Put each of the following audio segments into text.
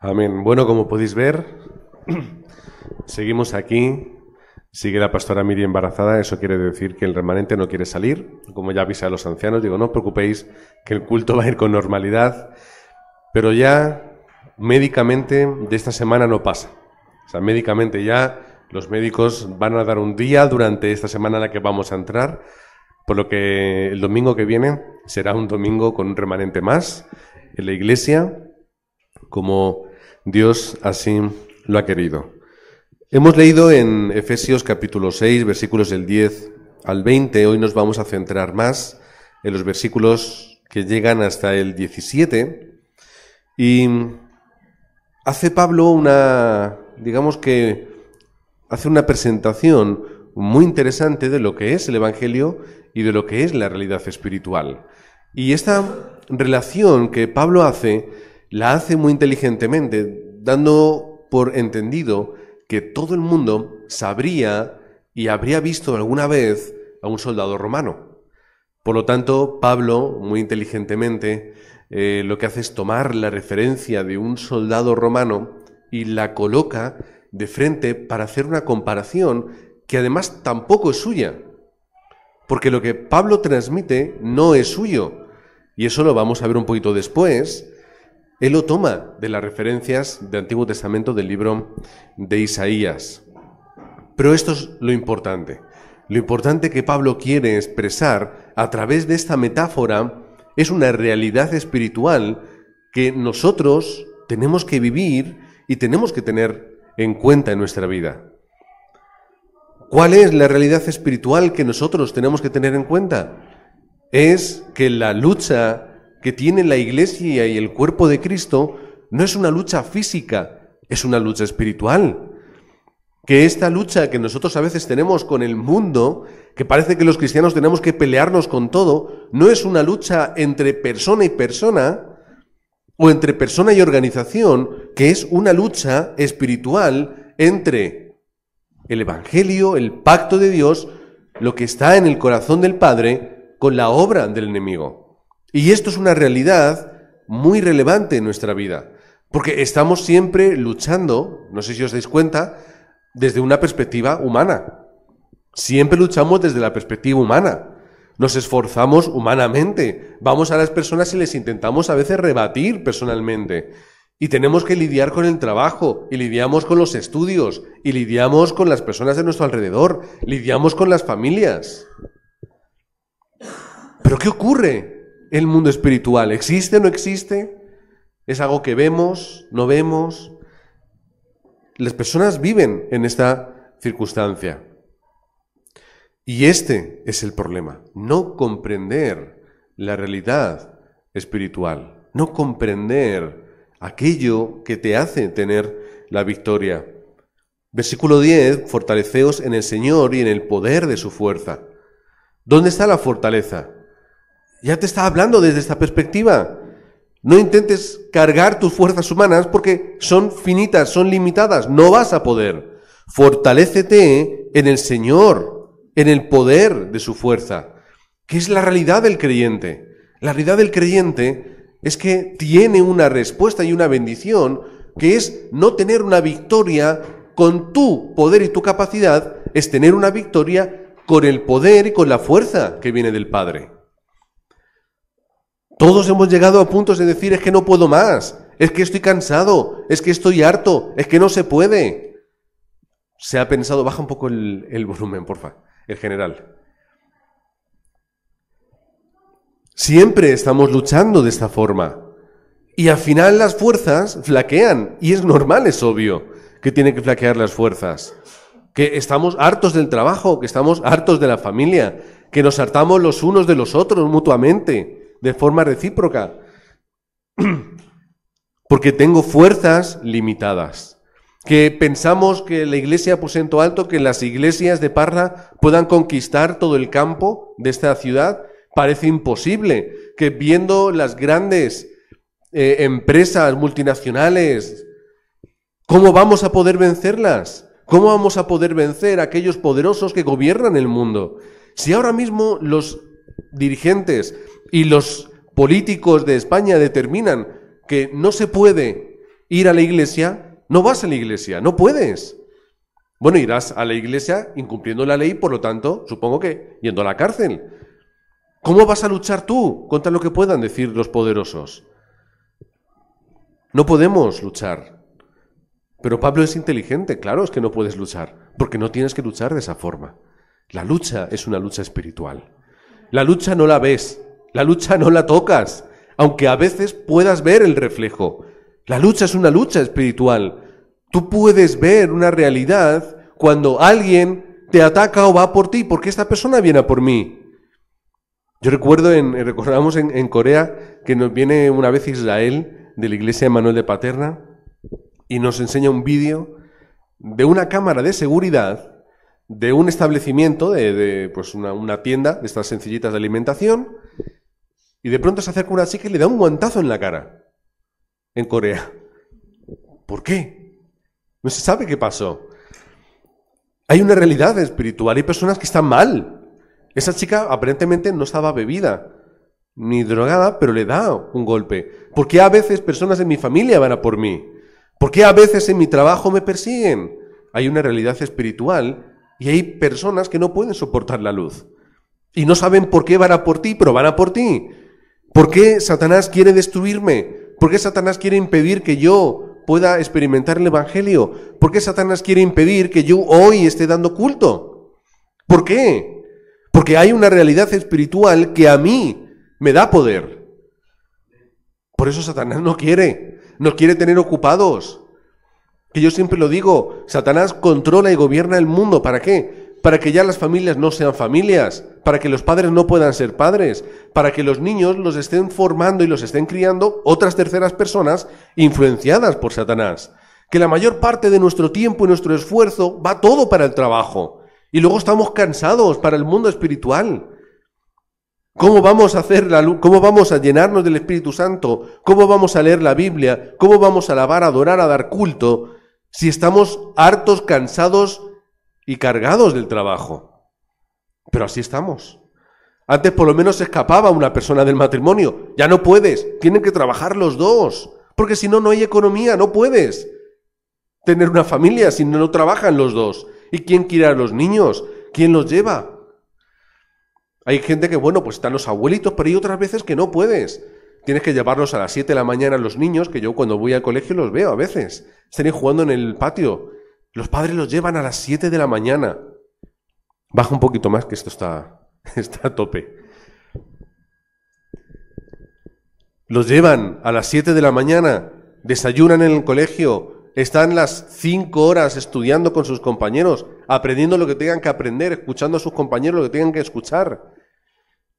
Amén. Bueno, como podéis ver, seguimos aquí. Sigue la pastora Miri embarazada. Eso quiere decir que el remanente no quiere salir. Como ya avisé a los ancianos, digo, no os preocupéis, que el culto va a ir con normalidad. Pero ya, médicamente, de esta semana no pasa. O sea, médicamente ya los médicos van a dar un día durante esta semana en la que vamos a entrar, por lo que el domingo que viene será un domingo con un remanente más en la iglesia, como Dios así lo ha querido. Hemos leído en Efesios capítulo 6, versículos del 10 al 20. Hoy nos vamos a centrar más en los versículos que llegan hasta el 17. Y hace Pablo hace una presentación muy interesante de lo que es el Evangelio y de lo que es la realidad espiritual. Y esta relación que Pablo la hace muy inteligentemente, dando por entendido que todo el mundo sabría y habría visto alguna vez a un soldado romano. Por lo tanto, Pablo, muy inteligentemente, lo que hace es tomar la referencia de un soldado romano y la coloca de frente para hacer una comparación que además tampoco es suya, porque lo que Pablo transmite no es suyo, y eso lo vamos a ver un poquito después. Él lo toma de las referencias del Antiguo Testamento del libro de Isaías. Pero esto es lo importante. Lo importante que Pablo quiere expresar a través de esta metáfora es una realidad espiritual que nosotros tenemos que vivir y tenemos que tener en cuenta en nuestra vida. ¿Cuál es la realidad espiritual que nosotros tenemos que tener en cuenta? Es que la lucha que tiene la Iglesia y el cuerpo de Cristo no es una lucha física, es una lucha espiritual. Que esta lucha que nosotros a veces tenemos con el mundo, que parece que los cristianos tenemos que pelearnos con todo, no es una lucha entre persona y persona, o entre persona y organización, que es una lucha espiritual entre el Evangelio, el pacto de Dios, lo que está en el corazón del Padre, con la obra del enemigo. Y esto es una realidad muy relevante en nuestra vida, porque estamos siempre luchando, no sé si os dais cuenta, desde una perspectiva humana. Siempre luchamos desde la perspectiva humana. Nos esforzamos humanamente. Vamos a las personas y les intentamos a veces rebatir personalmente. Y tenemos que lidiar con el trabajo, y lidiamos con los estudios, y lidiamos con las personas de nuestro alrededor, lidiamos con las familias. ¿Pero qué ocurre? ¿El mundo espiritual existe o no existe? ¿Es algo que vemos, no vemos? Las personas viven en esta circunstancia. Y este es el problema, no comprender la realidad espiritual, no comprender aquello que te hace tener la victoria. Versículo 10, fortaleceos en el Señor y en el poder de su fuerza. ¿Dónde está la fortaleza? Ya te está hablando desde esta perspectiva. No intentes cargar tus fuerzas humanas porque son finitas, son limitadas. No vas a poder. Fortalécete en el Señor, en el poder de su fuerza. ¿Qué es la realidad del creyente? La realidad del creyente es que tiene una respuesta y una bendición, que es no tener una victoria con tu poder y tu capacidad, es tener una victoria con el poder y con la fuerza que viene del Padre. Todos hemos llegado a puntos de decir, es que no puedo más, es que estoy cansado, es que estoy harto, es que no se puede. Se ha pensado, baja un poco el volumen, porfa, el general. Siempre estamos luchando de esta forma. Y al final las fuerzas flaquean, y es normal, es obvio, que tienen que flaquear las fuerzas. Que estamos hartos del trabajo, que estamos hartos de la familia, que nos hartamos los unos de los otros mutuamente, de forma recíproca, porque tengo fuerzas limitadas, que pensamos que la iglesia aposento alto, que las iglesias de Parra puedan conquistar todo el campo de esta ciudad, parece imposible, que viendo las grandes empresas multinacionales, ¿cómo vamos a poder vencerlas? ¿Cómo vamos a poder vencer a aquellos poderosos que gobiernan el mundo? Si ahora mismo los dirigentes y los políticos de España determinan que no se puede ir a la iglesia, no vas a la iglesia, no puedes. Bueno, irás a la iglesia incumpliendo la ley, por lo tanto, supongo que yendo a la cárcel. ¿Cómo vas a luchar tú contra lo que puedan decir los poderosos? No podemos luchar. Pero Pablo es inteligente, claro, es que no puedes luchar, porque no tienes que luchar de esa forma. La lucha es una lucha espiritual. La lucha no la ves, la lucha no la tocas, aunque a veces puedas ver el reflejo. La lucha es una lucha espiritual. Tú puedes ver una realidad cuando alguien te ataca o va por ti, porque esta persona viene a por mí. Yo recordamos en Corea que nos viene una vez Israel de la iglesia de Manuel de Paterna y nos enseña un vídeo de una cámara de seguridad de un establecimiento, pues una tienda de estas sencillitas de alimentación, y de pronto se acerca una chica y le da un guantazo en la cara, en Corea. ¿Por qué? No se sabe qué pasó. Hay una realidad espiritual, hay personas que están mal. Esa chica aparentemente no estaba bebida, ni drogada, pero le da un golpe. ¿Por qué a veces personas de mi familia van a por mí? ¿Por qué a veces en mi trabajo me persiguen? Hay una realidad espiritual y hay personas que no pueden soportar la luz. Y no saben por qué van a por ti, pero van a por ti. ¿Por qué Satanás quiere destruirme? ¿Por qué Satanás quiere impedir que yo pueda experimentar el Evangelio? ¿Por qué Satanás quiere impedir que yo hoy esté dando culto? ¿Por qué? Porque hay una realidad espiritual que a mí me da poder. Por eso Satanás nos quiere tener ocupados. Que yo siempre lo digo, Satanás controla y gobierna el mundo. ¿Para qué? Para que ya las familias no sean familias, para que los padres no puedan ser padres, para que los niños los estén formando y los estén criando otras terceras personas influenciadas por Satanás. Que la mayor parte de nuestro tiempo y nuestro esfuerzo va todo para el trabajo. Y luego estamos cansados para el mundo espiritual. ¿Cómo vamos a hacer la luz? ¿Cómo vamos a llenarnos del Espíritu Santo? ¿Cómo vamos a leer la Biblia? ¿Cómo vamos a alabar, a adorar, a dar culto? Si estamos hartos, cansados y cargados del trabajo. Pero así estamos. Antes por lo menos se escapaba una persona del matrimonio. Ya no puedes. Tienen que trabajar los dos. Porque si no, no hay economía. No puedes tener una familia si no trabajan los dos. ¿Y quién quiere a los niños? ¿Quién los lleva? Hay gente que, bueno, pues están los abuelitos, pero hay otras veces que no puedes. Tienes que llevarlos a las 7 de la mañana a los niños, que yo cuando voy al colegio los veo a veces. Están ahí jugando en el patio. Los padres los llevan a las 7 de la mañana. Baja un poquito más, que esto está a tope. Los llevan a las 7 de la mañana, desayunan en el colegio, están las 5 horas estudiando con sus compañeros, aprendiendo lo que tengan que aprender, escuchando a sus compañeros lo que tengan que escuchar.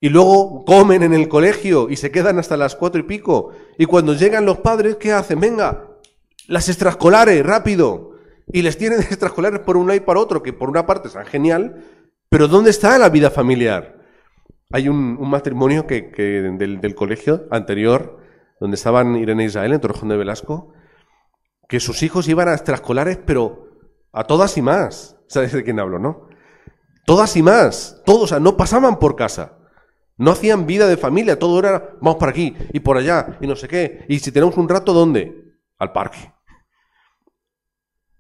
Y luego comen en el colegio y se quedan hasta las 4 y pico. Y cuando llegan los padres, ¿qué hacen? Venga, las extraescolares, rápido. Y les tienen extraescolares por un lado y por otro, que por una parte son genial, pero ¿dónde está la vida familiar? Hay un matrimonio del colegio anterior, donde estaban Irene e Israel, en Torrejón de Velasco, que sus hijos iban a extraescolares, pero a todas y más. ¿Sabes de quién hablo, no? Todas y más. Todos, o sea, no pasaban por casa. No hacían vida de familia. Todo era, vamos por aquí y por allá y no sé qué. Y si tenemos un rato, ¿dónde? Al parque.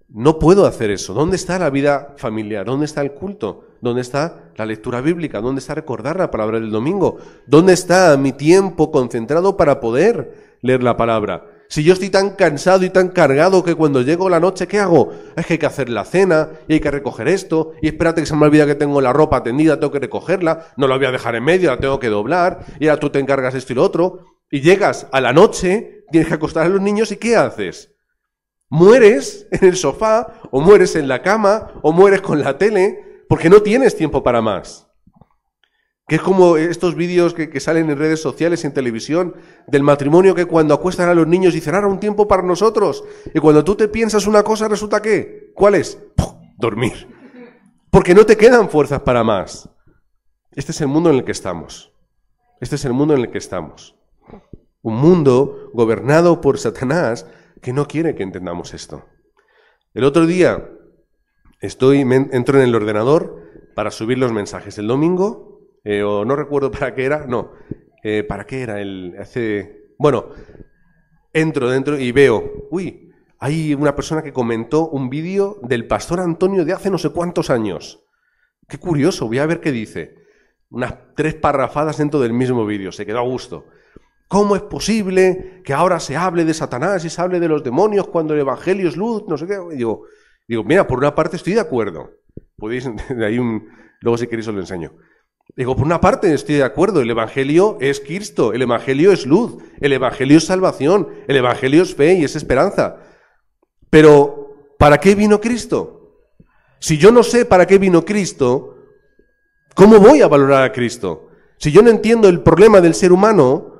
No puedo hacer eso. ¿Dónde está la vida familiar? ¿Dónde está el culto? ¿Dónde está la lectura bíblica? ¿Dónde está recordar la palabra del domingo? ¿Dónde está mi tiempo concentrado para poder leer la palabra? Si yo estoy tan cansado y tan cargado que cuando llego la noche, ¿qué hago? Es que hay que hacer la cena y hay que recoger esto y espérate que se me olvida que tengo la ropa tendida, tengo que recogerla, no la voy a dejar en medio, la tengo que doblar y ahora tú te encargas esto y lo otro y llegas a la noche, tienes que acostar a los niños y ¿qué haces? Mueres en el sofá o mueres en la cama o mueres con la tele porque no tienes tiempo para más. Que es como estos vídeos que salen en redes sociales y en televisión del matrimonio que cuando acuestan a los niños dicen, ahora un tiempo para nosotros. Y cuando tú te piensas una cosa, resulta que, ¿cuál es? ¡Puf! Dormir. Porque no te quedan fuerzas para más. Este es el mundo en el que estamos. Este es el mundo en el que estamos. Un mundo gobernado por Satanás que no quiere que entendamos esto. El otro día entro en el ordenador para subir los mensajes del domingo. O no recuerdo para qué era, ¿para qué era? entro dentro y veo, uy, hay una persona que comentó un vídeo del pastor Antonio de hace no sé cuántos años. Qué curioso, voy a ver qué dice. Unas 3 parrafadas dentro del mismo vídeo, se quedó a gusto. ¿Cómo es posible que ahora se hable de Satanás y se hable de los demonios cuando el evangelio es luz? No sé qué. Y digo, mira, por una parte estoy de acuerdo. Podéis, de ahí luego si queréis os lo enseño. Digo, por una parte estoy de acuerdo, el evangelio es Cristo, el evangelio es luz, el evangelio es salvación, el evangelio es fe y es esperanza. Pero, ¿para qué vino Cristo? Si yo no sé para qué vino Cristo, ¿cómo voy a valorar a Cristo? Si yo no entiendo el problema del ser humano,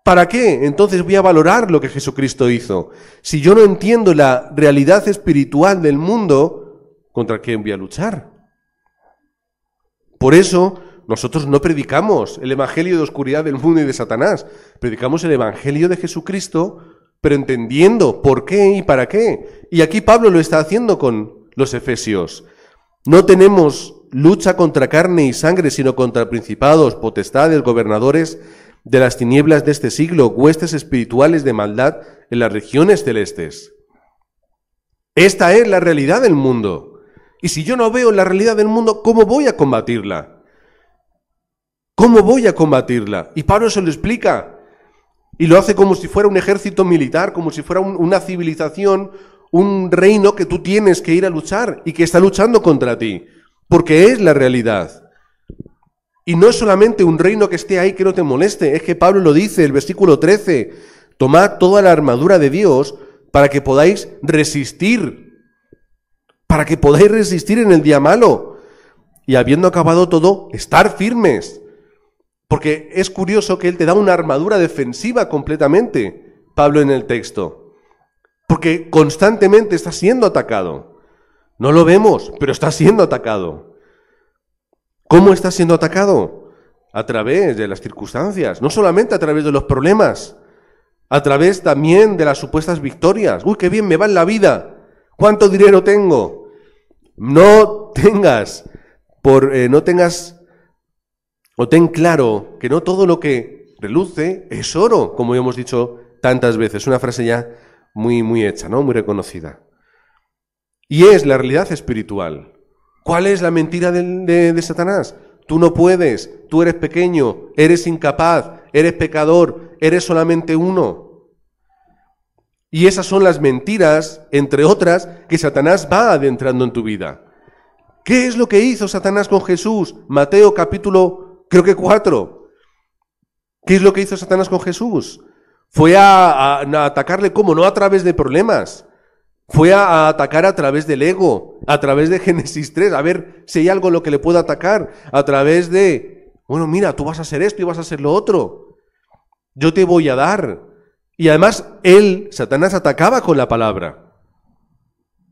¿para qué entonces voy a valorar lo que Jesucristo hizo? Si yo no entiendo la realidad espiritual del mundo, ¿contra qué voy a luchar? Por eso nosotros no predicamos el evangelio de oscuridad del mundo y de Satanás, predicamos el evangelio de Jesucristo, pero entendiendo por qué y para qué. Y aquí Pablo lo está haciendo con los efesios. No tenemos lucha contra carne y sangre, sino contra principados, potestades, gobernadores de las tinieblas de este siglo, huestes espirituales de maldad en las regiones celestes. Esta es la realidad del mundo. Y si yo no veo la realidad del mundo, ¿cómo voy a combatirla? ¿Cómo voy a combatirla? Y Pablo se lo explica. Y lo hace como si fuera un ejército militar, como si fuera una civilización, un reino que tú tienes que ir a luchar y que está luchando contra ti. Porque es la realidad. Y no es solamente un reino que esté ahí que no te moleste, es que Pablo lo dice, el versículo 13, tomad toda la armadura de Dios para que podáis resistir en el día malo. Y habiendo acabado todo, estar firmes. Porque es curioso que él te da una armadura defensiva completamente, Pablo en el texto. Porque constantemente está siendo atacado. No lo vemos, pero está siendo atacado. ¿Cómo está siendo atacado? A través de las circunstancias, no solamente a través de los problemas, a través también de las supuestas victorias. ¡Uy, qué bien me va en la vida! ¿Cuánto dinero tengo? No tengas o ten claro que no todo lo que reluce es oro, como hemos dicho tantas veces. Una frase ya muy hecha, ¿no? Muy reconocida. Y es la realidad espiritual. ¿Cuál es la mentira de Satanás? Tú no puedes, tú eres pequeño, eres incapaz, eres pecador, eres solamente uno. Y esas son las mentiras, entre otras, que Satanás va adentrando en tu vida. ¿Qué es lo que hizo Satanás con Jesús? Mateo capítulo, creo que 4. ¿Qué es lo que hizo Satanás con Jesús? Fue a atacarle, ¿cómo? No a través de problemas. Fue a atacar a través del ego, a través de Génesis 3, a ver si hay algo en lo que le pueda atacar, a través de, bueno, mira, tú vas a hacer esto y vas a hacer lo otro. Yo te voy a dar. Y además, Satanás, atacaba con la palabra.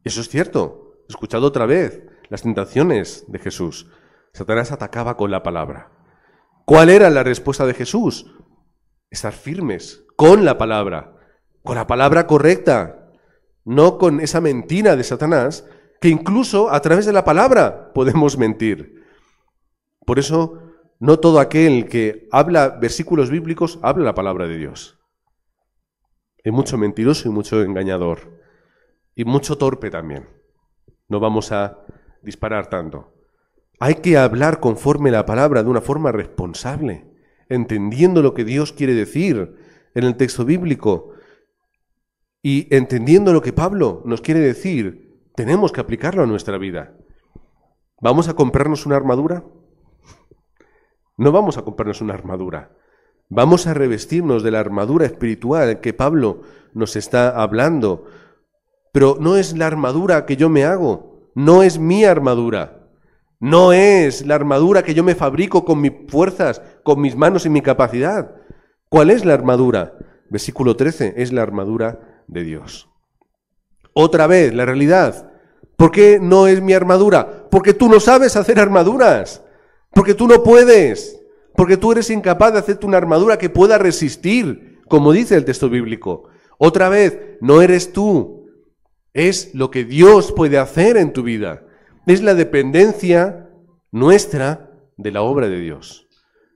Eso es cierto. He escuchado otra vez las tentaciones de Jesús. Satanás atacaba con la palabra. ¿Cuál era la respuesta de Jesús? Estar firmes con la palabra correcta. No con esa mentira de Satanás, que incluso a través de la palabra podemos mentir. Por eso, no todo aquel que habla versículos bíblicos habla la palabra de Dios. Hay mucho mentiroso y mucho engañador. Y mucho torpe también. No vamos a disparar tanto. Hay que hablar conforme la palabra de una forma responsable, entendiendo lo que Dios quiere decir en el texto bíblico. Y entendiendo lo que Pablo nos quiere decir, tenemos que aplicarlo a nuestra vida. ¿Vamos a comprarnos una armadura? No vamos a comprarnos una armadura. Vamos a revestirnos de la armadura espiritual que Pablo nos está hablando. Pero no es la armadura que yo me hago, no es mi armadura. No es la armadura que yo me fabrico con mis fuerzas, con mis manos y mi capacidad. ¿Cuál es la armadura? Versículo 13, es la armadura de Dios. Otra vez, la realidad. ¿Por qué no es mi armadura? Porque tú no sabes hacer armaduras. Porque tú no puedes. Porque tú eres incapaz de hacerte una armadura que pueda resistir, como dice el texto bíblico. Otra vez, no eres tú. Es lo que Dios puede hacer en tu vida. Es la dependencia nuestra de la obra de Dios,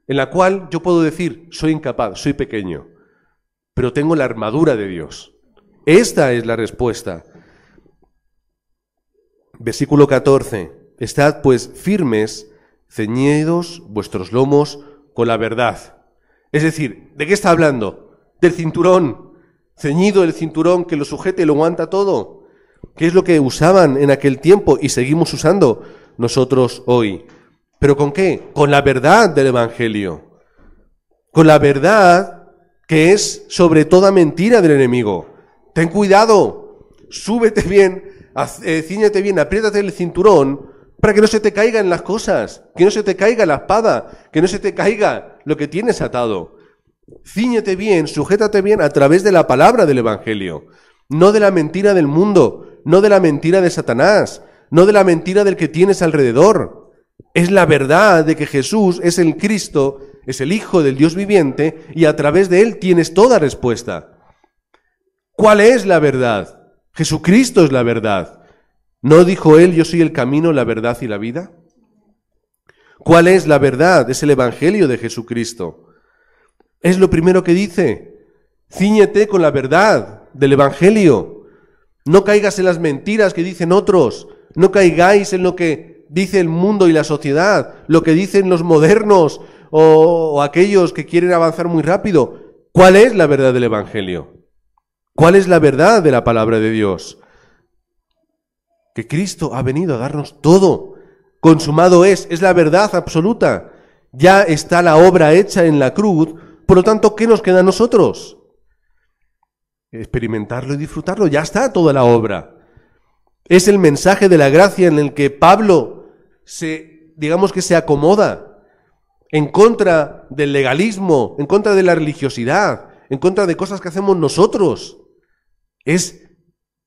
en la cual yo puedo decir, soy incapaz, soy pequeño. pero tengo la armadura de Dios. Esta es la respuesta. Versículo 14. Estad pues firmes, ceñidos vuestros lomos con la verdad. Es decir, ¿de qué está hablando? Del cinturón. Ceñido el cinturón que lo sujete y lo aguanta todo. ¿Qué es lo que usaban en aquel tiempo y seguimos usando nosotros hoy? ¿Pero con qué? Con la verdad del Evangelio. Con la verdad que es sobre toda mentira del enemigo. Ten cuidado, súbete bien, cíñete bien, apriétate el cinturón para que no se te caigan las cosas, que no se te caiga la espada, que no se te caiga lo que tienes atado. Cíñete bien, sujétate bien a través de la palabra del Evangelio, no de la mentira del mundo, no de la mentira de Satanás, no de la mentira del que tienes alrededor. Es la verdad de que Jesús es el Cristo, es el Hijo del Dios viviente y a través de Él tienes toda respuesta. ¿Cuál es la verdad? Jesucristo es la verdad. ¿No dijo Él, yo soy el camino, la verdad y la vida? ¿Cuál es la verdad? Es el Evangelio de Jesucristo. Es lo primero que dice. Cíñete con la verdad del Evangelio. No caigas en las mentiras que dicen otros. No caigáis en lo que dice el mundo y la sociedad, lo que dicen los modernos o aquellos que quieren avanzar muy rápido. ¿Cuál es la verdad del Evangelio? ¿Cuál es la verdad de la palabra de Dios? Que Cristo ha venido a darnos todo. Consumado es la verdad absoluta. Ya está la obra hecha en la cruz, por lo tanto, ¿qué nos queda a nosotros? Experimentarlo y disfrutarlo, ya está toda la obra. Es el mensaje de la gracia en el que Pablo digamos que se acomoda en contra del legalismo, en contra de la religiosidad, en contra de cosas que hacemos nosotros.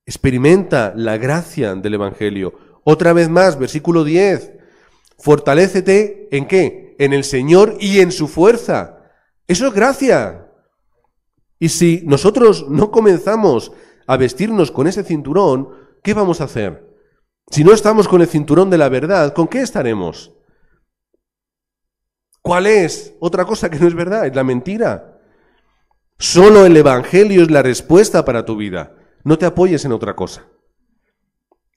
Experimenta la gracia del Evangelio. Otra vez más, versículo 10. Fortalécete, ¿en qué? En el Señor y en su fuerza. Eso es gracia. Y si nosotros no comenzamos a vestirnos con ese cinturón, ¿qué vamos a hacer? Si no estamos con el cinturón de la verdad, ¿con qué estaremos? ¿Cuál es? Otra cosa que no es verdad, es la mentira. Solo el Evangelio es la respuesta para tu vida. No te apoyes en otra cosa.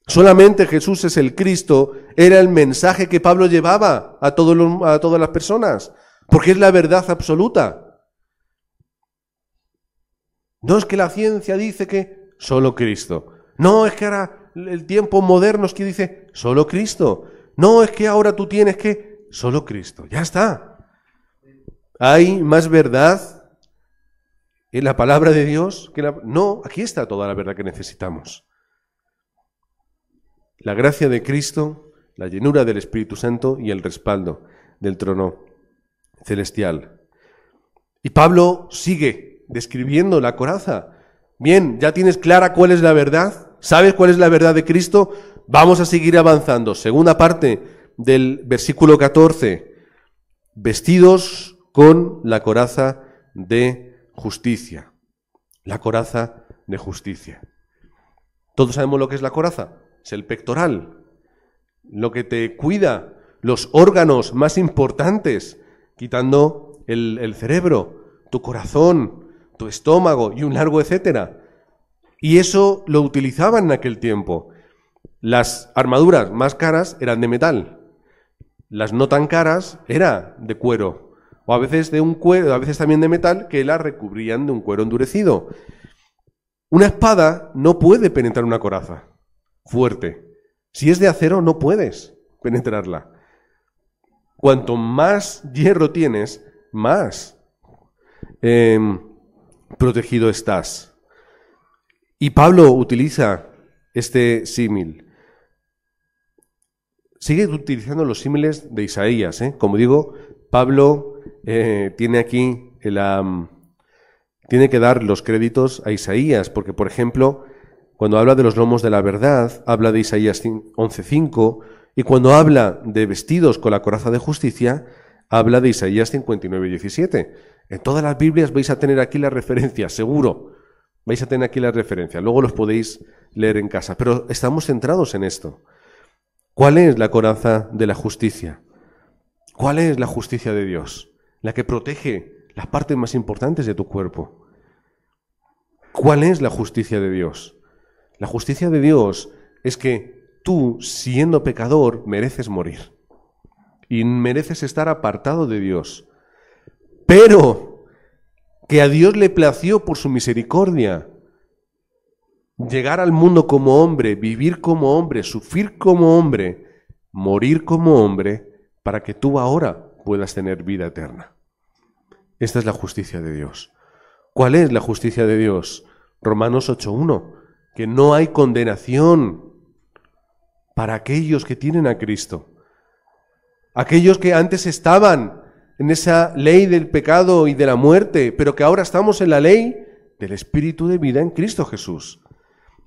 Solamente Jesús es el Cristo, era el mensaje que Pablo llevaba a todas las personas, porque es la verdad absoluta. No es que la ciencia dice que solo Cristo. No es que ahora el tiempo moderno es que dice solo Cristo. No es que ahora tú tienes que solo Cristo. Ya está. ¿Hay más verdad en la palabra de Dios? No, aquí está toda la verdad que necesitamos. La gracia de Cristo, la llenura del Espíritu Santo y el respaldo del trono celestial. Y Pablo sigue describiendo la coraza. Bien, ya tienes clara cuál es la verdad, ¿sabes cuál es la verdad de Cristo? Vamos a seguir avanzando. Segunda parte del versículo 14. Vestidos con la coraza de justicia. La coraza de justicia. ¿Todos sabemos lo que es la coraza? Es el pectoral, lo que te cuida, los órganos más importantes, quitando el cerebro, tu corazón, tu estómago y un largo etcétera. Y eso lo utilizaban en aquel tiempo. Las armaduras más caras eran de metal, las no tan caras eran de cuero, o a veces de un cuero, a veces también de metal, que las recubrían de un cuero endurecido. Una espada no puede penetrar una coraza fuerte. Si es de acero, no puedes penetrarla. Cuanto más hierro tienes, más protegido estás. Y Pablo utiliza este símil. Sigue utilizando los símiles de Isaías. Como digo, Pablo tiene aquí tiene que dar los créditos a Isaías, porque, por ejemplo, cuando habla de los lomos de la verdad, habla de Isaías 11:5, y cuando habla de vestidos con la coraza de justicia, habla de Isaías 59:17. En todas las Biblias vais a tener aquí las referencias, seguro. Vais a tener aquí las referencias. Luego los podéis leer en casa. Pero estamos centrados en esto. ¿Cuál es la coraza de la justicia? ¿Cuál es la justicia de Dios? La que protege las partes más importantes de tu cuerpo. ¿Cuál es la justicia de Dios? La justicia de Dios es que tú, siendo pecador, mereces morir y mereces estar apartado de Dios, pero que a Dios le plació por su misericordia llegar al mundo como hombre, vivir como hombre, sufrir como hombre, morir como hombre, para que tú ahora puedas tener vida eterna. Esta es la justicia de Dios. ¿Cuál es la justicia de Dios? Romanos 8:1, que no hay condenación para aquellos que tienen a Cristo. Aquellos que antes estaban en esa ley del pecado y de la muerte, pero que ahora estamos en la ley del Espíritu de vida en Cristo Jesús.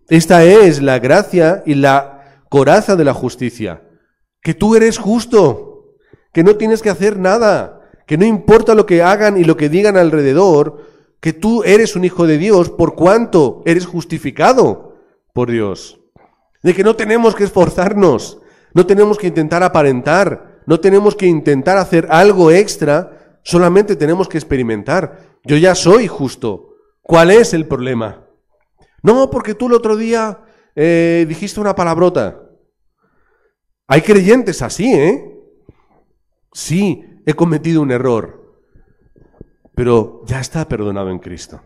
Esta es la gracia y la coraza de la justicia, que tú eres justo, que no tienes que hacer nada, que no importa lo que hagan y lo que digan alrededor, que tú eres un hijo de Dios por cuanto eres justificado por Dios. De que no tenemos que esforzarnos, no tenemos que intentar aparentar, no tenemos que intentar hacer algo extra, solamente tenemos que experimentar. Yo ya soy justo. ¿Cuál es el problema? No, porque tú el otro día dijiste una palabrota. Hay creyentes así, ¿eh? Sí, he cometido un error, pero ya está perdonado en Cristo.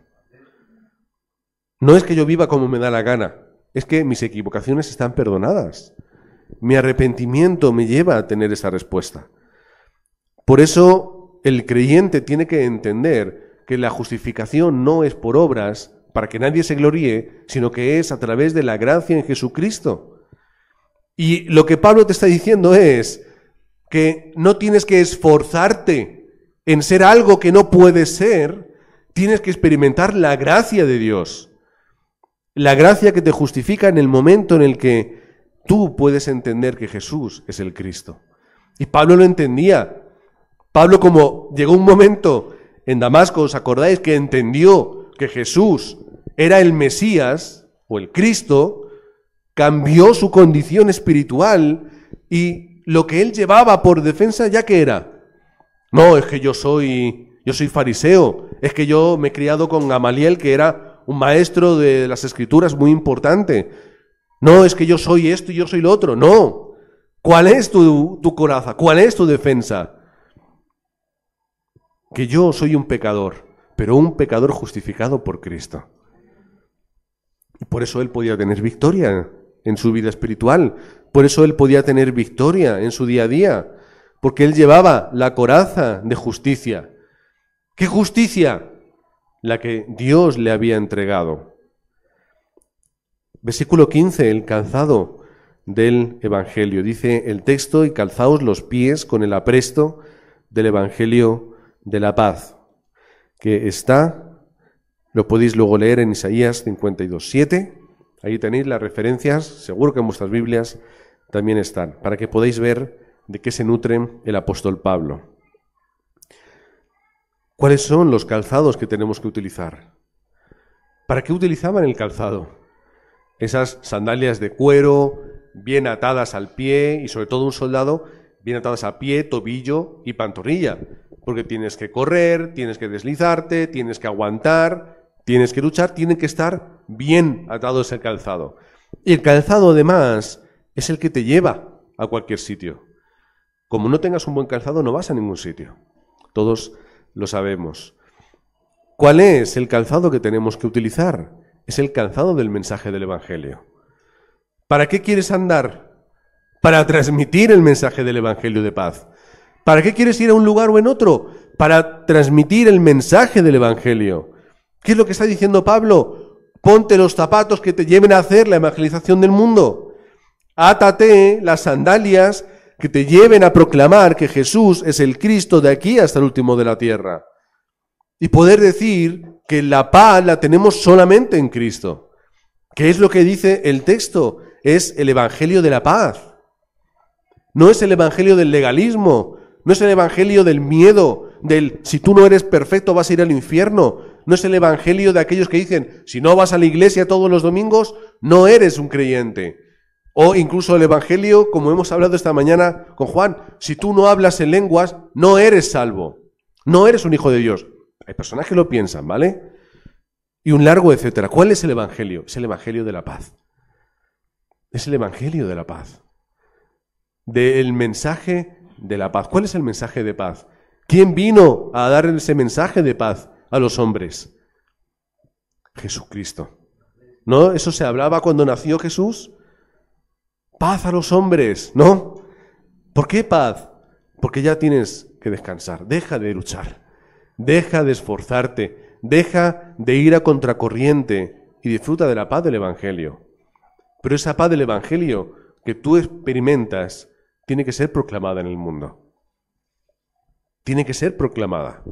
No es que yo viva como me da la gana, es que mis equivocaciones están perdonadas. Mi arrepentimiento me lleva a tener esa respuesta. Por eso el creyente tiene que entender que la justificación no es por obras para que nadie se gloríe, sino que es a través de la gracia en Jesucristo. Y lo que Pablo te está diciendo es que no tienes que esforzarte en ser algo que no puedes ser, tienes que experimentar la gracia de Dios. La gracia que te justifica en el momento en el que tú puedes entender que Jesús es el Cristo. Y Pablo lo entendía. Pablo, como llegó un momento en Damasco, ¿os acordáis? Que entendió que Jesús era el Mesías o el Cristo, cambió su condición espiritual y lo que él llevaba por defensa, ¿ya qué era? No, es que yo soy fariseo, es que yo me he criado con Gamaliel, que era un maestro de las Escrituras muy importante. No, es que yo soy esto y yo soy lo otro. No. ¿Cuál es tu coraza? ¿Cuál es tu defensa? Que yo soy un pecador, pero un pecador justificado por Cristo. Y por eso él podía tener victoria en su vida espiritual. Por eso él podía tener victoria en su día a día. Porque él llevaba la coraza de justicia. ¿Qué justicia? La que Dios le había entregado. Versículo 15, el calzado del Evangelio. Dice el texto: y calzaos los pies con el apresto del Evangelio de la paz. Que está, lo podéis luego leer en Isaías 52:7. Ahí tenéis las referencias, seguro que en vuestras Biblias también están, para que podáis ver de qué se nutre el apóstol Pablo. ¿Cuáles son los calzados que tenemos que utilizar? ¿Para qué utilizaban el calzado? Esas sandalias de cuero, bien atadas al pie, y sobre todo un soldado, bien atadas a pie, tobillo y pantorrilla, porque tienes que correr, tienes que deslizarte, tienes que aguantar, tienes que luchar, tienen que estar bien atados el calzado. Y el calzado, además, es el que te lleva a cualquier sitio. Como no tengas un buen calzado, no vas a ningún sitio. Todos lo sabemos. ¿Cuál es el calzado que tenemos que utilizar? Es el calzado del mensaje del Evangelio. ¿Para qué quieres andar? Para transmitir el mensaje del Evangelio de paz. ¿Para qué quieres ir a un lugar o en otro? Para transmitir el mensaje del Evangelio. ¿Qué es lo que está diciendo Pablo? Ponte los zapatos que te lleven a hacer la evangelización del mundo. Átate las sandalias que te lleven a proclamar que Jesús es el Cristo de aquí hasta el último de la tierra. Y poder decir que la paz la tenemos solamente en Cristo. ¿Qué es lo que dice el texto? Es el Evangelio de la paz. No es el Evangelio del legalismo, no es el Evangelio del miedo, del si tú no eres perfecto vas a ir al infierno. No es el Evangelio de aquellos que dicen, si no vas a la iglesia todos los domingos, no eres un creyente. O incluso el Evangelio, como hemos hablado esta mañana con Juan, si tú no hablas en lenguas, no eres salvo. No eres un hijo de Dios. Hay personas que lo piensan, ¿vale? Y un largo etcétera. ¿Cuál es el Evangelio? Es el Evangelio de la paz. Es el Evangelio de la paz. Del mensaje de la paz. ¿Cuál es el mensaje de paz? ¿Quién vino a dar ese mensaje de paz a los hombres? Jesucristo. ¿No? Eso se hablaba cuando nació Jesús. Paz a los hombres, ¿no? ¿Por qué paz? Porque ya tienes que descansar. Deja de luchar. Deja de esforzarte. Deja de ir a contracorriente y disfruta de la paz del Evangelio. Pero esa paz del Evangelio que tú experimentas tiene que ser proclamada en el mundo. Tiene que ser proclamada.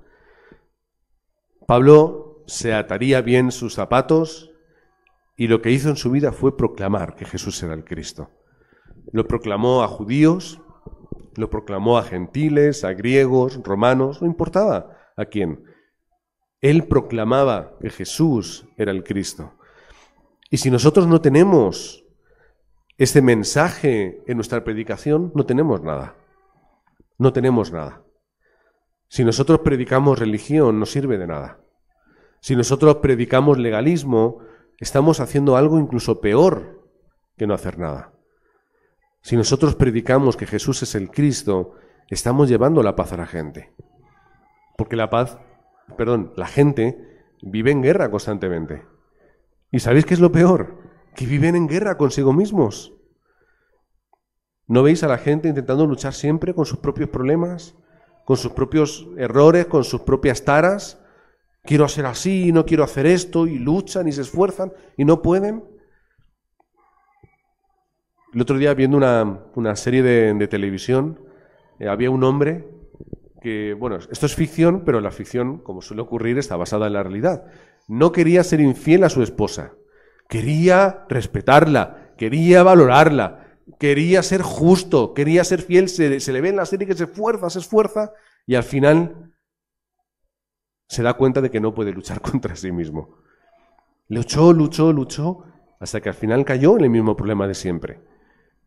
Pablo se ataría bien sus zapatos y lo que hizo en su vida fue proclamar que Jesús era el Cristo. Lo proclamó a judíos, lo proclamó a gentiles, a griegos, romanos, no importaba a quién. Él proclamaba que Jesús era el Cristo. Y si nosotros no tenemos ese mensaje en nuestra predicación, no tenemos nada. No tenemos nada. Si nosotros predicamos religión, no sirve de nada. Si nosotros predicamos legalismo, estamos haciendo algo incluso peor que no hacer nada. Si nosotros predicamos que Jesús es el Cristo, estamos llevando la paz a la gente. Porque la gente vive en guerra constantemente. ¿Y sabéis qué es lo peor? Que viven en guerra consigo mismos. ¿No veis a la gente intentando luchar siempre con sus propios problemas, con sus propios errores, con sus propias taras? Quiero hacer así, no quiero hacer esto, y luchan y se esfuerzan y no pueden. El otro día, viendo una serie de televisión, había un hombre que, bueno, esto es ficción, pero la ficción, como suele ocurrir, está basada en la realidad. No quería ser infiel a su esposa, quería respetarla, quería valorarla, quería ser justo, quería ser fiel, se le ve en la serie que se esfuerza, y al final se da cuenta de que no puede luchar contra sí mismo. Luchó, hasta que al final cayó en el mismo problema de siempre.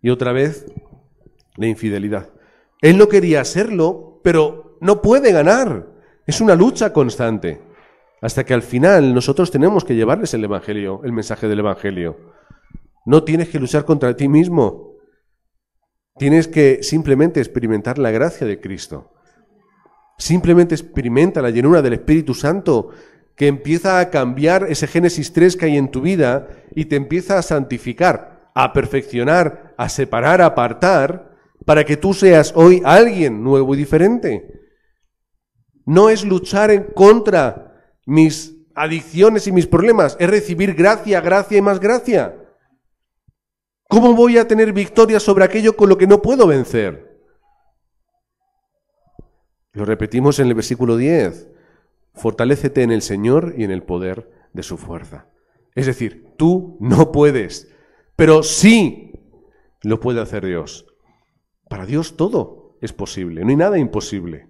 Y otra vez, la infidelidad. Él no quería serlo, pero no puede ganar. Es una lucha constante. Hasta que al final nosotros tenemos que llevarles el Evangelio, el mensaje del Evangelio. No tienes que luchar contra ti mismo. Tienes que simplemente experimentar la gracia de Cristo. Simplemente experimenta la llenura del Espíritu Santo, que empieza a cambiar ese Génesis 3 que hay en tu vida y te empieza a santificar, a perfeccionar, a separar, a apartar, para que tú seas hoy alguien nuevo y diferente. No es luchar en contra mis adicciones y mis problemas, es recibir gracia, gracia y más gracia. ¿Cómo voy a tener victoria sobre aquello con lo que no puedo vencer? Lo repetimos en el versículo 10. Fortalécete en el Señor y en el poder de su fuerza. Es decir, tú no puedes, pero sí lo puede hacer Dios. Para Dios todo es posible, no hay nada imposible.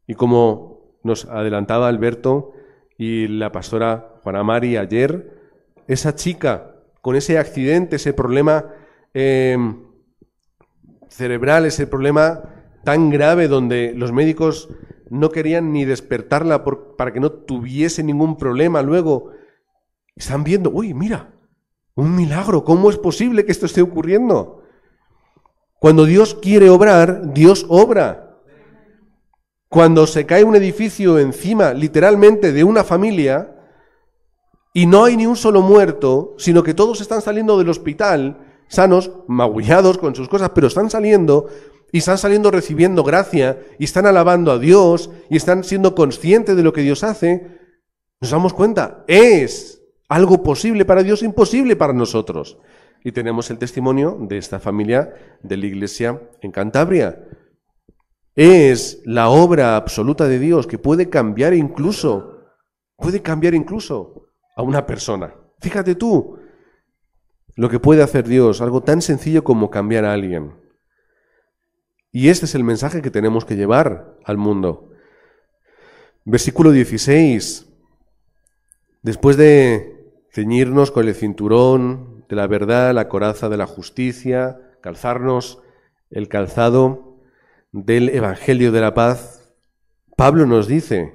Y como nos adelantaba Alberto y la pastora Juana Mari ayer, esa chica con ese accidente, ese problema cerebral, ese problema tan grave donde los médicos no querían ni despertarla para que no tuviese ningún problema, luego están viendo, uy, mira, un milagro, ¿cómo es posible que esto esté ocurriendo? Cuando Dios quiere obrar, Dios obra. Cuando se cae un edificio encima, literalmente, de una familia, y no hay ni un solo muerto, sino que todos están saliendo del hospital, sanos, magullados con sus cosas, pero están saliendo, y están saliendo recibiendo gracia, y están alabando a Dios, y están siendo conscientes de lo que Dios hace, nos damos cuenta, es algo posible para Dios, imposible para nosotros. Y tenemos el testimonio de esta familia de la iglesia en Cantabria. Es la obra absoluta de Dios que puede cambiar incluso a una persona. Fíjate tú lo que puede hacer Dios, algo tan sencillo como cambiar a alguien. Y este es el mensaje que tenemos que llevar al mundo. Versículo 16. Después de ceñirnos con el cinturón de la verdad, la coraza de la justicia, calzarnos el calzado del Evangelio de la paz, Pablo nos dice,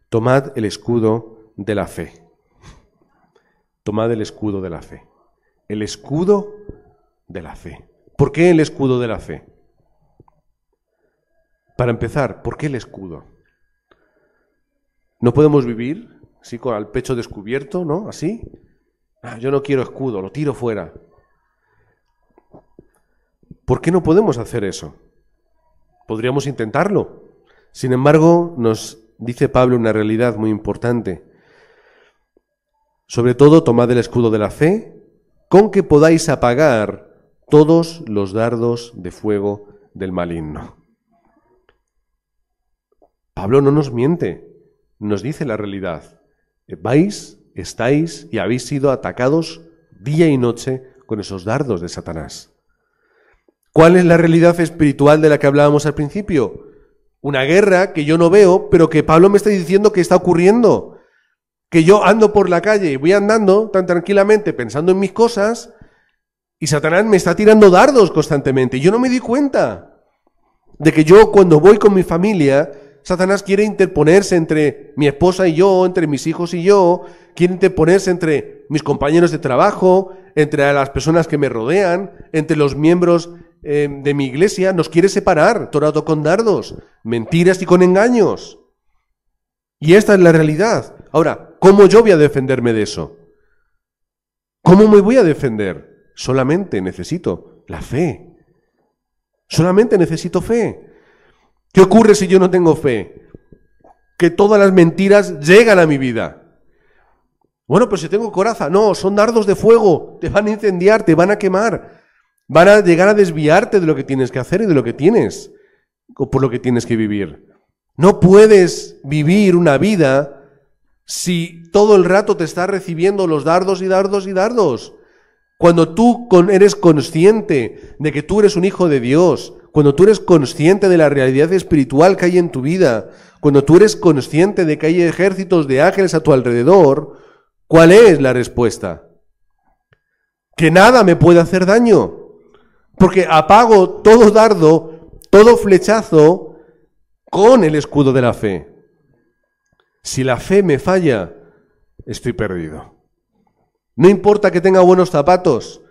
tomad el escudo de la fe. tomad el escudo de la fe. El escudo de la fe. ¿Por qué el escudo de la fe? Para empezar, ¿por qué el escudo? ¿No podemos vivir así con el pecho descubierto, no? ¿Así? Yo no quiero escudo, lo tiro fuera. ¿Por qué no podemos hacer eso? Podríamos intentarlo. Sin embargo, nos dice Pablo una realidad muy importante. Sobre todo, tomad el escudo de la fe, con que podáis apagar todos los dardos de fuego del maligno. Pablo no nos miente, nos dice la realidad. Vais, estáis y habéis sido atacados día y noche con esos dardos de Satanás. ¿Cuál es la realidad espiritual de la que hablábamos al principio? Una guerra que yo no veo, pero que Pablo me está diciendo que está ocurriendo. Que yo ando por la calle y voy andando tan tranquilamente pensando en mis cosas y Satanás me está tirando dardos constantemente. Y yo no me di cuenta de que yo cuando voy con mi familia, Satanás quiere interponerse entre mi esposa y yo, entre mis hijos y yo, quiere interponerse entre mis compañeros de trabajo, entre las personas que me rodean, entre los miembros de mi iglesia, nos quiere separar, torado con dardos, mentiras y con engaños. Y esta es la realidad. Ahora, ¿cómo yo voy a defenderme de eso? ¿Cómo me voy a defender? Solamente necesito la fe. Solamente necesito fe. ¿Qué ocurre si yo no tengo fe? Que todas las mentiras llegan a mi vida. Bueno, pero si tengo coraza, no, son dardos de fuego, te van a incendiar, te van a quemar. Van a llegar a desviarte de lo que tienes que hacer y de lo que tienes, o por lo que tienes que vivir. No puedes vivir una vida si todo el rato te estás recibiendo los dardos y dardos y dardos. Cuando tú eres consciente de que tú eres un hijo de Dios, cuando tú eres consciente de la realidad espiritual que hay en tu vida, cuando tú eres consciente de que hay ejércitos de ángeles a tu alrededor, ¿cuál es la respuesta? Que nada me puede hacer daño. Porque apago todo dardo, todo flechazo con el escudo de la fe. Si la fe me falla, estoy perdido. No importa que tenga buenos zapatos,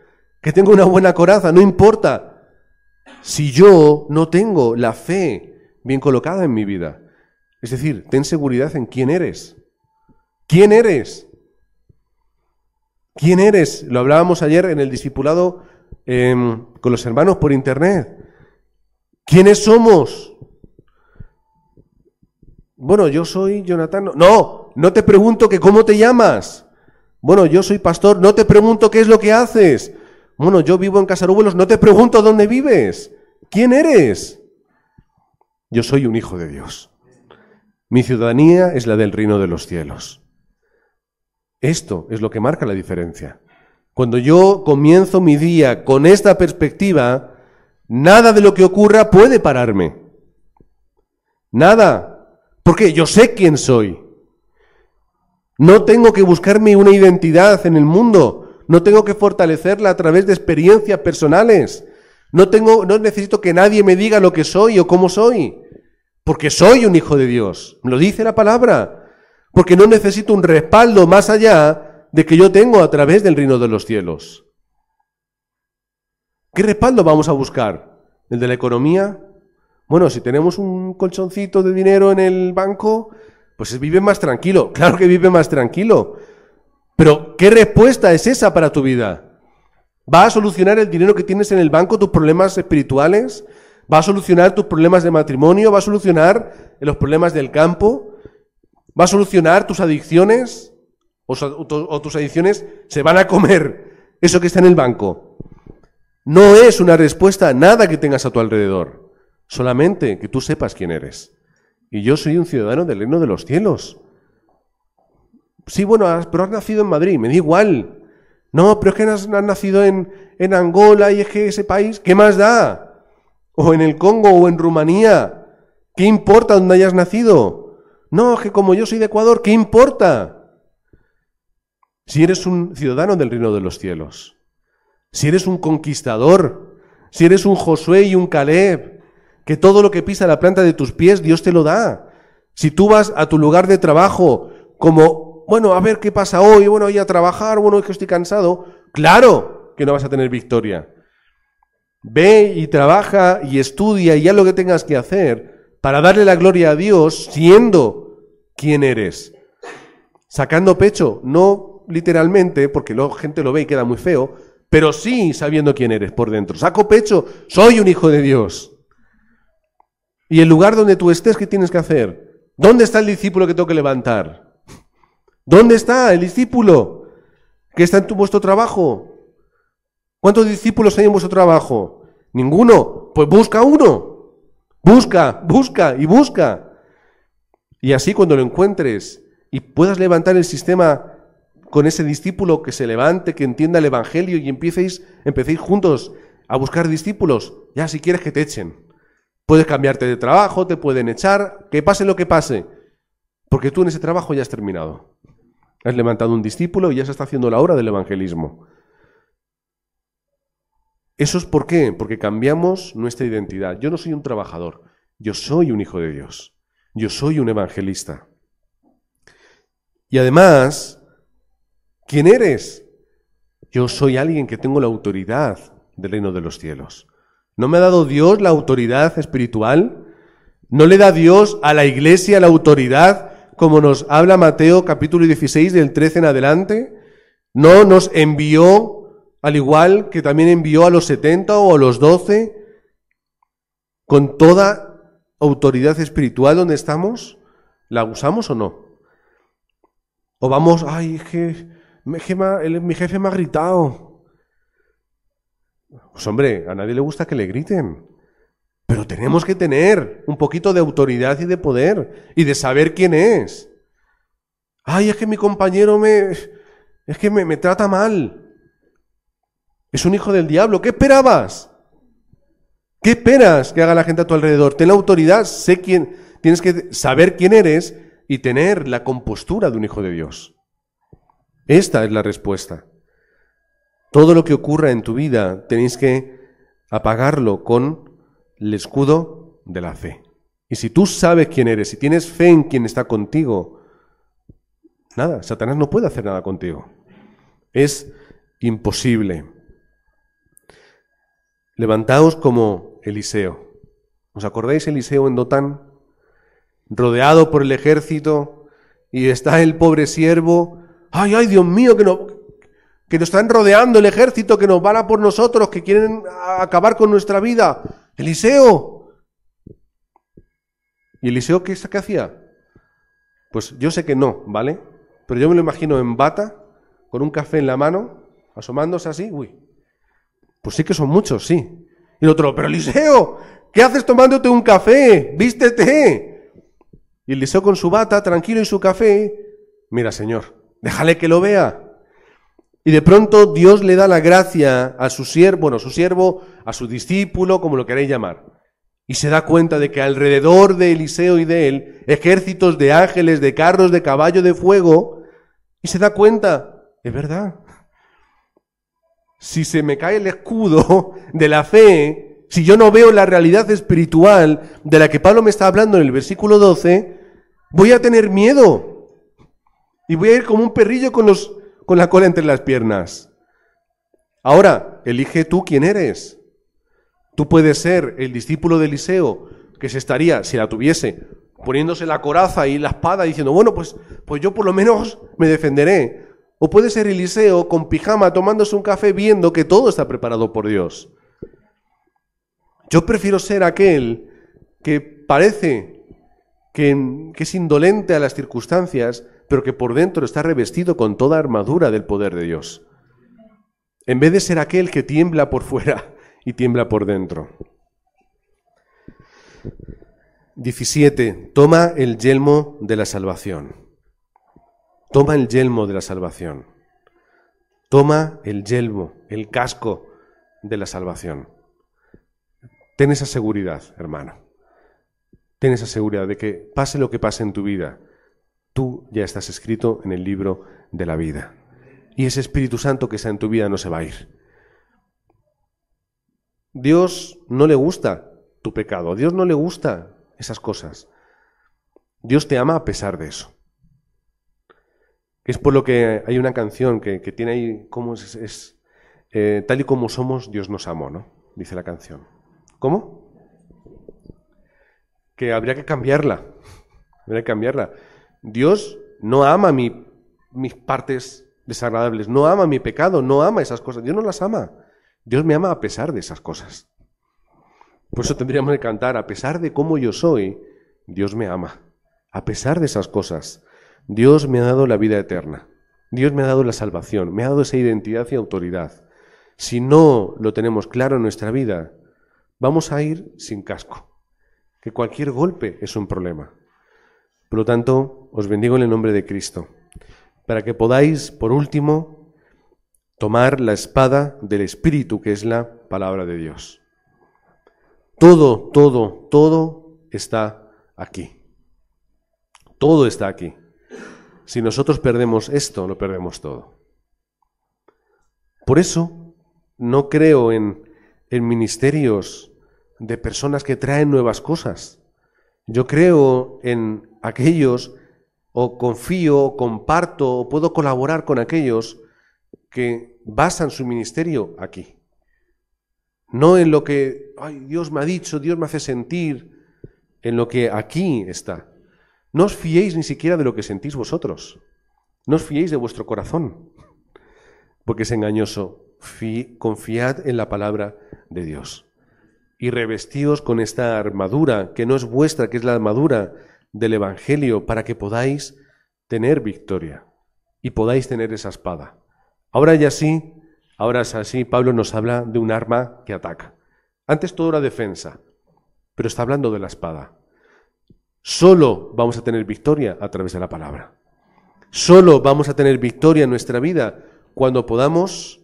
que tenga una buena coraza, no importa. Si yo no tengo la fe bien colocada en mi vida. Es decir, ten seguridad en quién eres. ¿Quién eres? ¿Quién eres? Lo hablábamos ayer en el discipulado con los hermanos por internet. ¿Quiénes somos? Bueno, yo soy Jonathan. No, no te pregunto que cómo te llamas. Bueno, yo soy pastor. No te pregunto qué es lo que haces. Bueno, yo vivo en Casarubelos. No te pregunto dónde vives. ¿Quién eres? Yo soy un hijo de Dios. Mi ciudadanía es la del reino de los cielos. Esto es lo que marca la diferencia. Cuando yo comienzo mi día con esta perspectiva, nada de lo que ocurra puede pararme. Nada. Porque yo sé quién soy. No tengo que buscarme una identidad en el mundo. No tengo que fortalecerla a través de experiencias personales. No necesito que nadie me diga lo que soy o cómo soy. Porque soy un hijo de Dios. Me lo dice la palabra. Porque no necesito un respaldo más allá de que yo tengo a través del reino de los cielos. ¿Qué respaldo vamos a buscar? ¿El de la economía? Bueno, si tenemos un colchoncito de dinero en el banco, pues vive más tranquilo. Claro que vive más tranquilo. Pero, ¿qué respuesta es esa para tu vida? ¿Va a solucionar el dinero que tienes en el banco tus problemas espirituales? ¿Va a solucionar tus problemas de matrimonio? ¿Va a solucionar los problemas del campo? ¿Va a solucionar tus adicciones? ¿O tus adicciones se van a comer eso que está en el banco? No es una respuesta a nada que tengas a tu alrededor. Solamente que tú sepas quién eres. Y yo soy un ciudadano del reino de los cielos. Sí, bueno, pero has nacido en Madrid, me da igual. No, pero es que has nacido en Angola y es que ese país, ¿qué más da? O en el Congo o en Rumanía. ¿Qué importa dónde hayas nacido? No, es que como yo soy de Ecuador, ¿qué importa? Si eres un ciudadano del reino de los cielos, si eres un conquistador, si eres un Josué y un Caleb, que todo lo que pisa la planta de tus pies Dios te lo da. Si tú vas a tu lugar de trabajo como bueno, a ver qué pasa hoy, bueno, voy a trabajar, bueno, es que estoy cansado. Claro que no vas a tener victoria. Ve y trabaja y estudia y haz lo que tengas que hacer para darle la gloria a Dios siendo quien eres. Sacando pecho, no literalmente, porque la gente lo ve y queda muy feo, pero sí sabiendo quién eres por dentro. Saco pecho, soy un hijo de Dios. Y el lugar donde tú estés, ¿qué tienes que hacer? ¿Dónde está el discípulo que tengo que levantar? ¿Dónde está el discípulo que está en vuestro trabajo? ¿Cuántos discípulos hay en vuestro trabajo? ¿Ninguno? Pues busca uno. Busca, busca y busca. Y así cuando lo encuentres y puedas levantar el sistema con ese discípulo que se levante, que entienda el Evangelio y empecéis juntos a buscar discípulos, ya si quieres que te echen. Puedes cambiarte de trabajo, te pueden echar, que pase lo que pase, porque tú en ese trabajo ya has terminado. Has levantado un discípulo y ya se está haciendo la obra del evangelismo. ¿Eso es por qué? Porque cambiamos nuestra identidad. Yo no soy un trabajador, yo soy un hijo de Dios. Yo soy un evangelista. Y además, ¿quién eres? Yo soy alguien que tengo la autoridad del reino de los cielos. ¿No me ha dado Dios la autoridad espiritual? ¿No le da Dios a la iglesia la autoridad, como nos habla Mateo capítulo 16 del 13 en adelante? ¿No nos envió, al igual que también envió a los 70 o a los 12, con toda autoridad espiritual donde estamos? ¿La usamos o no? ¿O vamos, ay, es que mi jefe me ha gritado? Pues hombre, a nadie le gusta que le griten, pero tenemos que tener un poquito de autoridad y de poder y de saber quién es. Ay, es que mi compañero me trata mal. Es un hijo del diablo. ¿Qué esperabas? ¿Qué esperas que haga la gente a tu alrededor? Ten la autoridad, tienes que saber quién eres y tener la compostura de un hijo de Dios. Esta es la respuesta. Todo lo que ocurra en tu vida tenéis que apagarlo con el escudo de la fe. Y si tú sabes quién eres, si tienes fe en quien está contigo, nada, Satanás no puede hacer nada contigo. Es imposible. Levantaos como Eliseo. ¿Os acordáis Eliseo en Dotán? Rodeado por el ejército y está el pobre siervo. ¡Ay, ay, Dios mío, que nos están rodeando el ejército, que nos van a por nosotros, que quieren acabar con nuestra vida! ¡Eliseo! ¿Y Eliseo qué hacía? Pues yo sé que no, ¿vale? Pero yo me lo imagino en bata, con un café en la mano, asomándose así. Uy, pues sí que son muchos, sí. Y el otro, pero Eliseo, ¿qué haces tomándote un café? ¡Vístete! Y Eliseo con su bata, tranquilo, y su café. Mira, Señor, déjale que lo vea. Y de pronto Dios le da la gracia a su siervo, a su discípulo, como lo queréis llamar. Y se da cuenta de que alrededor de Eliseo y de él, ejércitos de ángeles, de carros, de caballo, de fuego, y se da cuenta, es verdad. Si se me cae el escudo de la fe, si yo no veo la realidad espiritual de la que Pablo me está hablando en el versículo 12, voy a tener miedo. Y voy a ir como un perrillo con la cola entre las piernas. Ahora, elige tú quién eres. Tú puedes ser el discípulo de Eliseo, que se estaría, si la tuviese, poniéndose la coraza y la espada diciendo, bueno, pues yo por lo menos me defenderé. O puede ser Eliseo con pijama tomándose un café viendo que todo está preparado por Dios. Yo prefiero ser aquel que parece que es indolente a las circunstancias, pero que por dentro está revestido con toda armadura del poder de Dios. En vez de ser aquel que tiembla por fuera y tiembla por dentro. 17. Toma el yelmo de la salvación. Toma el yelmo de la salvación. Toma el yelmo, el casco de la salvación. Ten esa seguridad, hermano. Ten esa seguridad de que pase lo que pase en tu vida, tú ya estás escrito en el libro de la vida. Y ese Espíritu Santo que está en tu vida no se va a ir. Dios no le gusta tu pecado, a Dios no le gusta esas cosas. Dios te ama a pesar de eso. Que es por lo que hay una canción que tiene ahí, ¿cómo tal y como somos, Dios nos amó, ¿no? Dice la canción. ¿Cómo? Que habría que cambiarla. Habría que cambiarla. Dios no ama mis partes desagradables, no ama mi pecado, no ama esas cosas. Dios no las ama. Dios me ama a pesar de esas cosas. Por eso tendríamos que cantar, a pesar de cómo yo soy, Dios me ama. A pesar de esas cosas, Dios me ha dado la vida eterna. Dios me ha dado la salvación, me ha dado esa identidad y autoridad. Si no lo tenemos claro en nuestra vida, vamos a ir sin casco. Que cualquier golpe es un problema. Por lo tanto, os bendigo en el nombre de Cristo, para que podáis, por último, tomar la espada del Espíritu, que es la palabra de Dios. Todo está aquí. Todo está aquí. Si nosotros perdemos esto, lo perdemos todo. Por eso no creo en ministerios de personas que traen nuevas cosas. Yo creo en aquellos, o confío, o comparto, o puedo colaborar con aquellos que basan su ministerio aquí. No en lo que Dios me ha dicho, Dios me hace sentir, en lo que aquí está. No os fiéis ni siquiera de lo que sentís vosotros. No os fiéis de vuestro corazón, porque es engañoso. Confiad en la palabra de Dios. Y revestíos con esta armadura, que no es vuestra, que es la armadura del Evangelio, para que podáis tener victoria y podáis tener esa espada. Ahora es así, Pablo nos habla de un arma que ataca. Antes todo era defensa, pero está hablando de la espada. Solo vamos a tener victoria a través de la palabra. Solo vamos a tener victoria en nuestra vida cuando podamos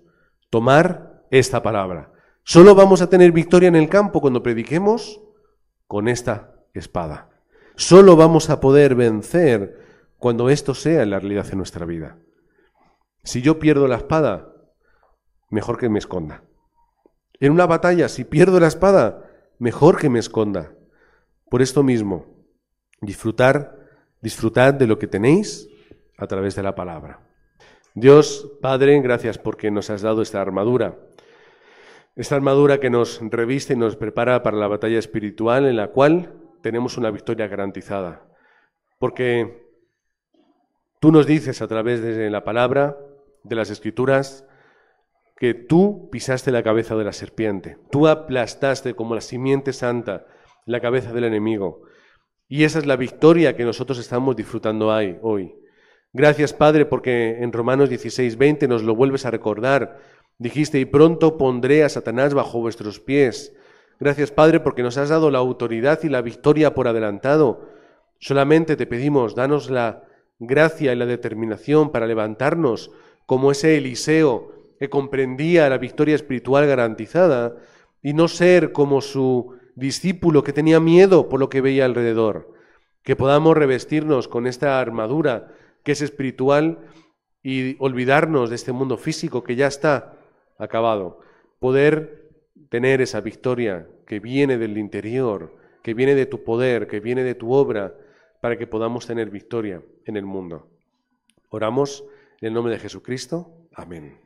tomar esta palabra. Solo vamos a tener victoria en el campo cuando prediquemos con esta espada. Solo vamos a poder vencer cuando esto sea la realidad en nuestra vida. Si yo pierdo la espada, mejor que me esconda. En una batalla, si pierdo la espada, mejor que me esconda. Por esto mismo, disfrutad de lo que tenéis a través de la palabra. Dios, Padre, gracias porque nos has dado esta armadura que nos reviste y nos prepara para la batalla espiritual en la cual tenemos una victoria garantizada. Porque tú nos dices a través de la palabra, de las Escrituras, que tú pisaste la cabeza de la serpiente, tú aplastaste como la simiente santa la cabeza del enemigo. Y esa es la victoria que nosotros estamos disfrutando hoy. Gracias, Padre, porque en Romanos 16:20 nos lo vuelves a recordar. Dijiste, y pronto pondré a Satanás bajo vuestros pies. Gracias, Padre, porque nos has dado la autoridad y la victoria por adelantado. Solamente te pedimos, danos la gracia y la determinación para levantarnos como ese Eliseo que comprendía la victoria espiritual garantizada y no ser como su discípulo que tenía miedo por lo que veía alrededor. Que podamos revestirnos con esta armadura que es espiritual y olvidarnos de este mundo físico que ya está acabado. Poder tener esa victoria que viene del interior, que viene de tu poder, que viene de tu obra, para que podamos tener victoria en el mundo. Oramos en el nombre de Jesucristo. Amén.